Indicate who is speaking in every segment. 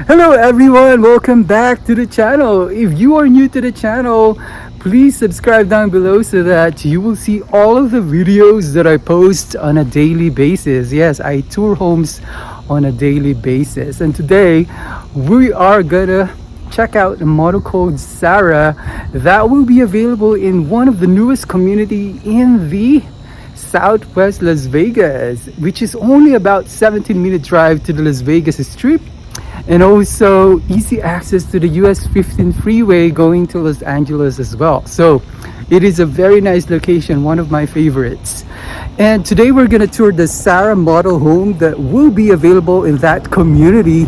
Speaker 1: Hello everyone, welcome back to the channel. If you are new to the channel, please subscribe down below so that you will see all of the videos that I post on a daily basis. Yes, I tour homes on a daily basis. And today we are gonna check out a model called Sarah that will be available in one of the newest community in the Southwest Las Vegas, which is only about 17-minute drive to the Las Vegas Strip, and also easy access to the US 15 freeway going to Los Angeles as well. So it is a very nice location, one of my favorites. And today we're gonna tour the Sarah model home that will be available in that community.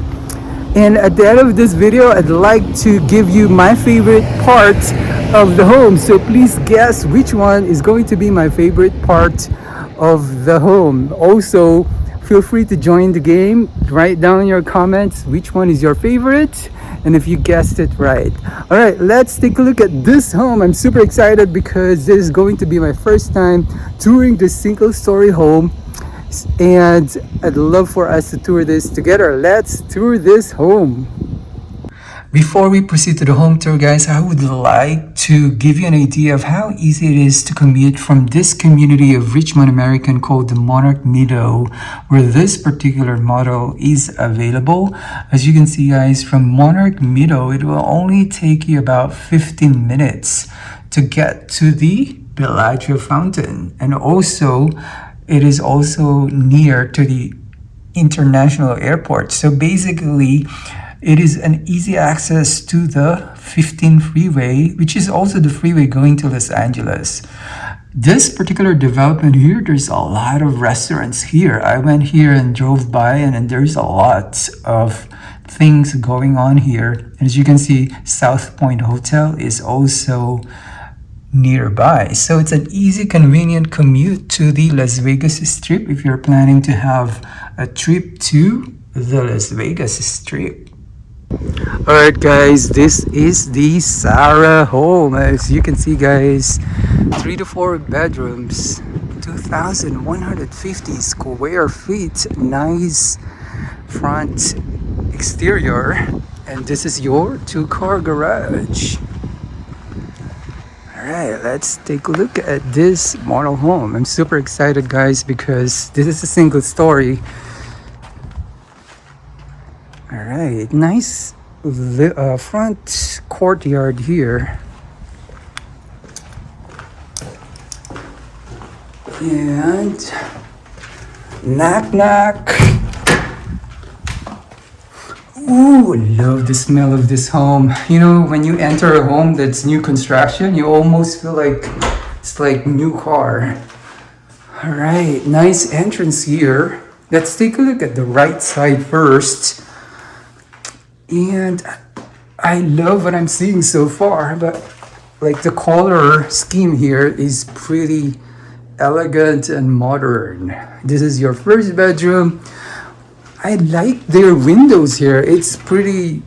Speaker 1: And at the end of this video, I'd like to give you my favorite part of the home. So please guess which one is going to be my favorite part of the home. Also, feel free to join the game. Write down in your comments which one is your favorite and if you guessed it right. All right, let's take a look at this home. I'm super excited because this is going to be my first time touring this single story home, and I'd love for us to tour this together. Let's tour this home. Before we proceed to the home tour, guys, I would like to give you an idea of how easy it is to commute from this community of Richmond American called the Monarch Meadow, where this particular model is available. As you can see, guys, from Monarch Meadow, it will only take you about 15 minutes to get to the Bellagio fountain. And also, it is also near to the international airport. So basically, it is an easy access to the 15 freeway, which is also the freeway going to Los Angeles. This particular development here, there's a lot of restaurants here. I went here and drove by, and there's a lot of things going on here. As you can see, South Point Hotel is also nearby. So it's an easy, convenient commute to the Las Vegas Strip if you're planning to have a trip to the Las Vegas Strip. Alright guys, this is the Sarah home. As you can see, guys, 3 to 4 bedrooms, 2,150 square feet, nice front exterior, and this is your 2-car garage. Alright, let's take a look at this model home. I'm super excited, guys, because this is a single story. Alright, nice front courtyard here. And knock knock. Ooh, love the smell of this home. You know, when you enter a home that's new construction, you almost feel like it's like new car. Alright, nice entrance here. Let's take a look at the right side first. And I love what I'm seeing so far, but like the color scheme here is pretty elegant and modern. This is your first bedroom. I like their windows here. It's pretty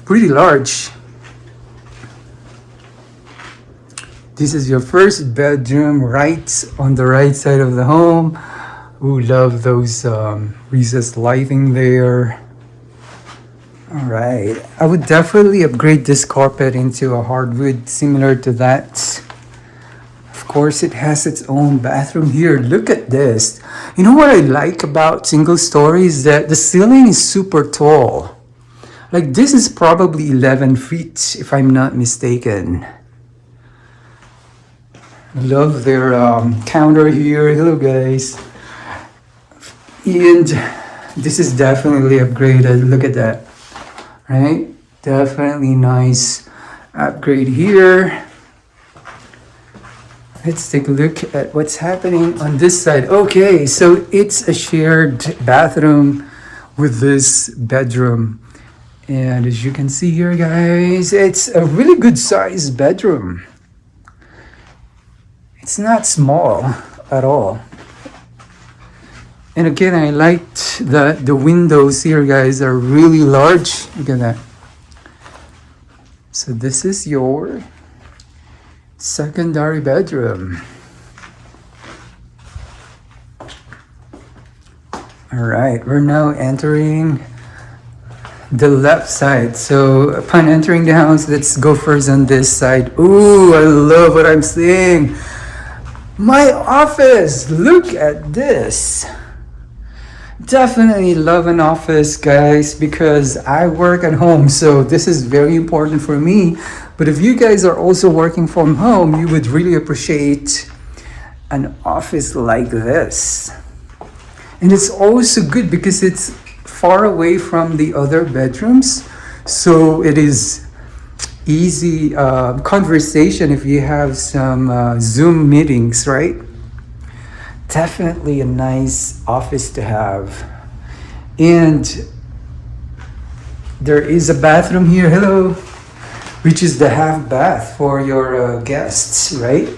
Speaker 1: large. This is your first bedroom right on the right side of the home. Ooh, love those recessed lighting there. All right, I would definitely upgrade this carpet into a hardwood similar to that. Of course, it has its own bathroom here. Look at this. You know what I like about single stories? That the ceiling is super tall. Like this is probably 11 feet if I'm not mistaken. Love their counter here. Hello guys. And this is definitely upgraded. Look at that. Right? Definitely nice upgrade here. Let's take a look at what's happening on this side. Okay, so it's a shared bathroom with this bedroom. And as you can see here, guys, it's a really good sized bedroom. It's not small at all. And again, I liked that the windows here, guys, are really large. Look at that. So this is your secondary bedroom. All right, we're now entering the left side. So upon entering the house, let's go first on this side. Ooh, I love what I'm seeing. My office, look at this. Definitely love an office, guys, because I work at home, so this is very important for me. But if you guys are also working from home, you would really appreciate an office like this. And it's also good because it's far away from the other bedrooms, so it is easy conversation if you have some Zoom meetings, right? Definitely a nice office to have. And there is a bathroom here, hello, which is the half bath for your guests, right?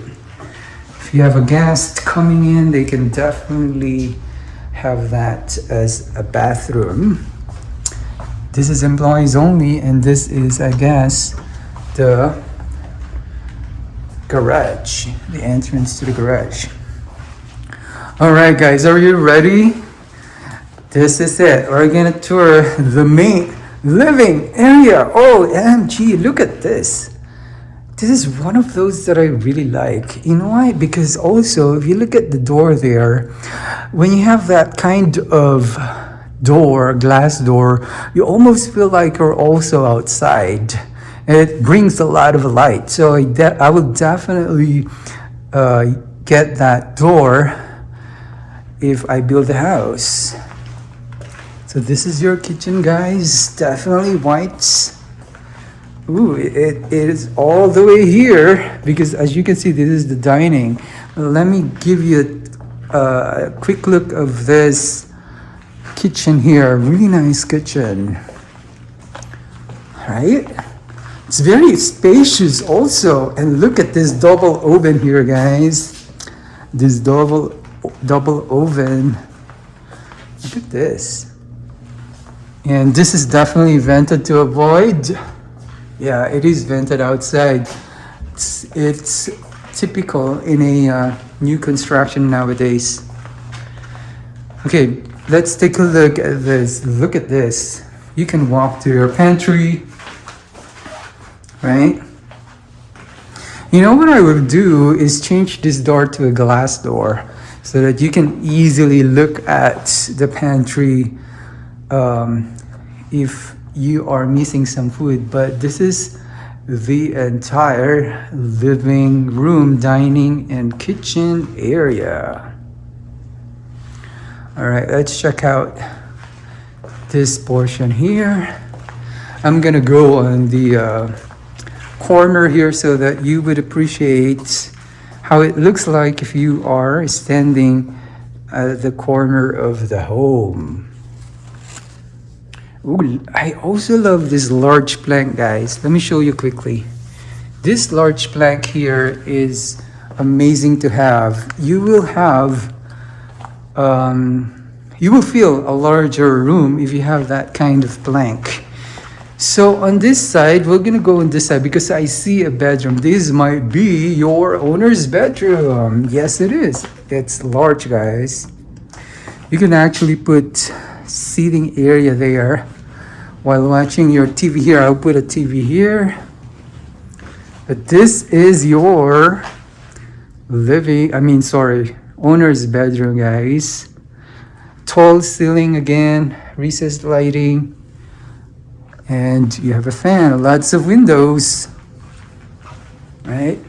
Speaker 1: If you have a guest coming in, they can definitely have that as a bathroom. This is employees only, and this is, I guess, the garage, the entrance to the garage. All right, guys, are you ready? This is it. We're gonna tour the main living area. OMG, look at this. This is one of those that I really like. You know why? Because also, if you look at the door there, when you have that kind of door, glass door, you almost feel like you're also outside. It brings a lot of light. So I will definitely get that door if I build a house. So this is your kitchen, guys. Definitely white. Ooh, it is all the way here because as you can see, this is the dining. Let me give you a quick look of this kitchen here. Really nice kitchen, right? It's very spacious also. And look at this double oven here, guys. This double oven. Look at this. And this is definitely vented to avoid. Yeah, it is vented outside. It's typical in a new construction nowadays. Okay, let's take a look at this. Look at this. You can walk to your pantry, right? You know what I would do is change this door to a glass door so that you can easily look at the pantry if you are missing some food. But this is the entire living room, dining, and kitchen area. All right, let's check out this portion here. I'm gonna go on the corner here so that you would appreciate how it looks like if you are standing at the corner of the home. Ooh, I also love this large plank, guys. Let me show you quickly. This large plank here is amazing to have. You will have, you will feel a larger room if you have that kind of plank. So on this side, we're gonna go on this side because I see a bedroom. This might be your owner's bedroom. Yes, it is. It's large, guys. You can actually put seating area there while watching your TV here. I'll put a TV here. But this is your owner's bedroom, guys. Tall ceiling again, recessed lighting. And you have a fan, lots of windows, right?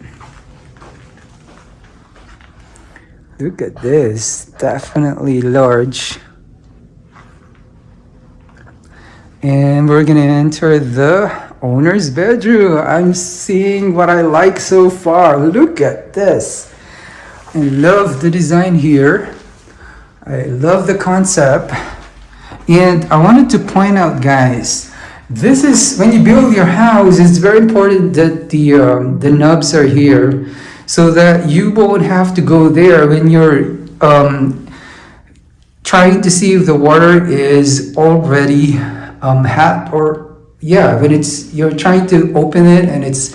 Speaker 1: Look at this, definitely large. And we're gonna enter the owner's bedroom. I'm seeing what I like so far. Look at this. I love the design here. I love the concept. And I wanted to point out, guys, this is when you build your house, it's very important that the knobs are here so that you won't have to go there when you're trying to see if the water is already hot, or when you're trying to open it and it's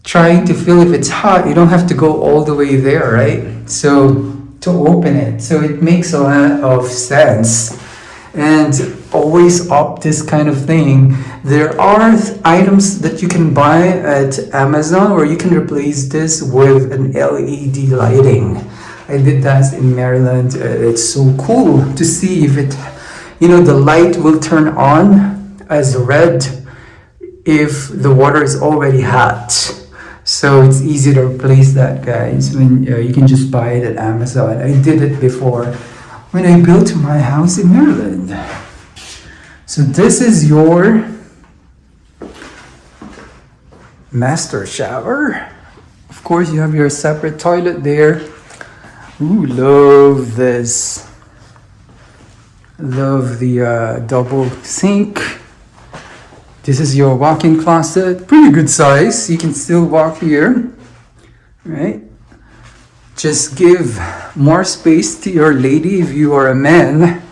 Speaker 1: trying to feel if it's hot, you don't have to go all the way there, right? So to open it, so it makes a lot of sense. And always opt this kind of thing. There are items that you can buy at Amazon where you can replace this with an LED lighting. I did that in Maryland. It's so cool to see if it, the light will turn on as red if the water is already hot. So it's easy to replace that, guys, when you can just buy it at Amazon. I did it before when I built my house in Maryland. So this is your master shower. Of course, you have your separate toilet there. Ooh, love this. Love the double sink. This is your walk-in closet. Pretty good size. You can still walk here, right? Just give more space to your lady if you are a man.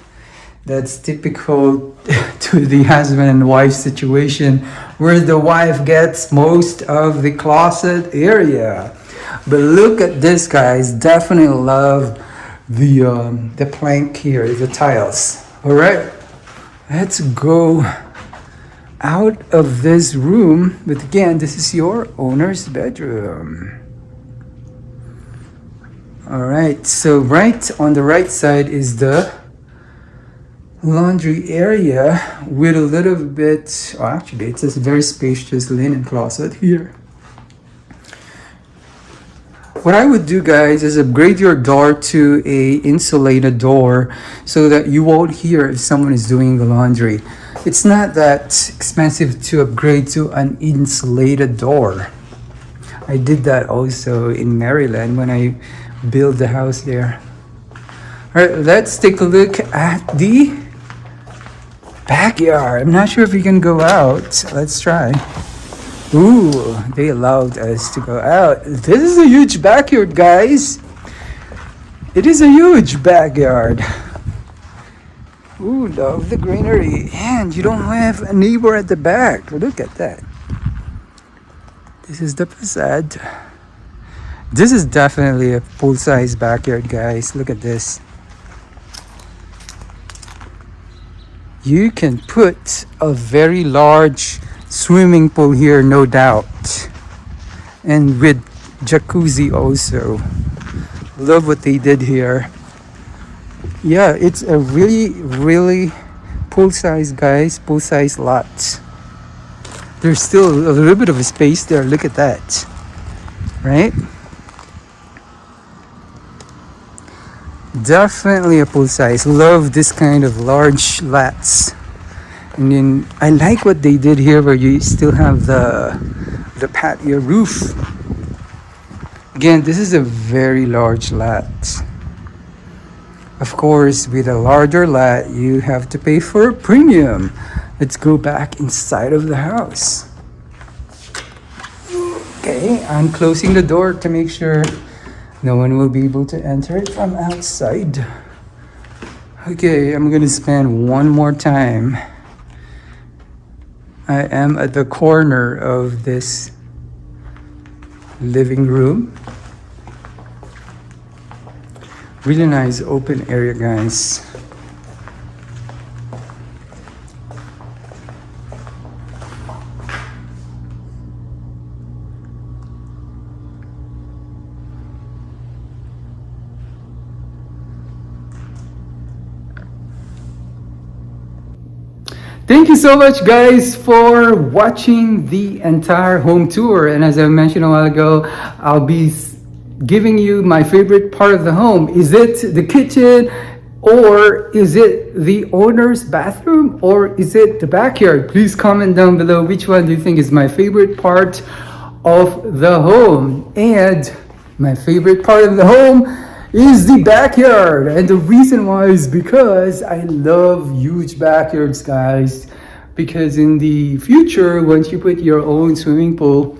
Speaker 1: That's typical to the husband and wife situation where the wife gets most of the closet area. But look at this, guys. Definitely love the plank here, the tiles. All right, let's go out of this room. But again, this is your owner's bedroom. All right, so right on the right side is the laundry area with a little bit, actually it's a very spacious linen closet here. What I would do, guys, is upgrade your door to a insulated door so that you won't hear if someone is doing the laundry. It's not that expensive to upgrade to an insulated door. I did that also in Maryland when I built the house there. All right, let's take a look at the backyard. I'm not sure if we can go out. Let's try. Ooh, they allowed us to go out. This is a huge backyard, guys. It is a huge backyard. Ooh, love the greenery. And you don't have a neighbor at the back. Look at that. This is the facade. This is definitely a full-size backyard, guys. Look at this. You can put a very large swimming pool here, no doubt, and with jacuzzi also. Love what they did here. Yeah, it's a really pool size, guys, pool size lot. There's still a little bit of a space there. Look at that, right? Definitely a pool size. Love this kind of large lots. And then I like what they did here where you still have the patio roof. Again, this is a very large lot. Of course, with a larger lot, you have to pay for a premium. Let's go back inside of the house. Okay, I'm closing the door to make sure no one will be able to enter it from outside. Okay, I'm gonna spend one more time. I am at the corner of this living room. Really nice open area, guys. Thank you so much, guys, for watching the entire home tour. And as I mentioned a while ago, I'll be giving you my favorite part of the home. Is it the kitchen, or is it the owner's bathroom, or is it the backyard? Please comment down below which one do you think is my favorite part of the home. And my favorite part of the home is the backyard, and the reason why is because I love huge backyards, guys, because in the future, once you put your own swimming pool,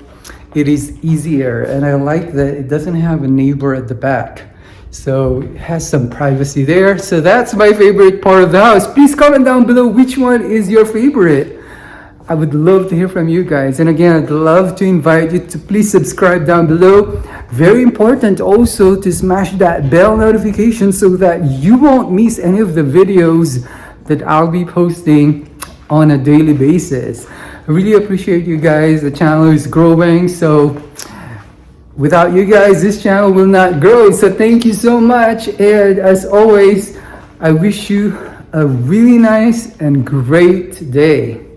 Speaker 1: it is easier. And I like that it doesn't have a neighbor at the back, so it has some privacy there. So that's my favorite part of the house. Please comment down below which one is your favorite. I would love to hear from you guys. And again, I'd love to invite you to please subscribe down below. Very important also to smash that bell notification so that you won't miss any of the videos that I'll be posting on a daily basis. I really appreciate you guys. The channel is growing, so without you guys, this channel will not grow. So thank you so much. And as always, I wish you a really nice and great day.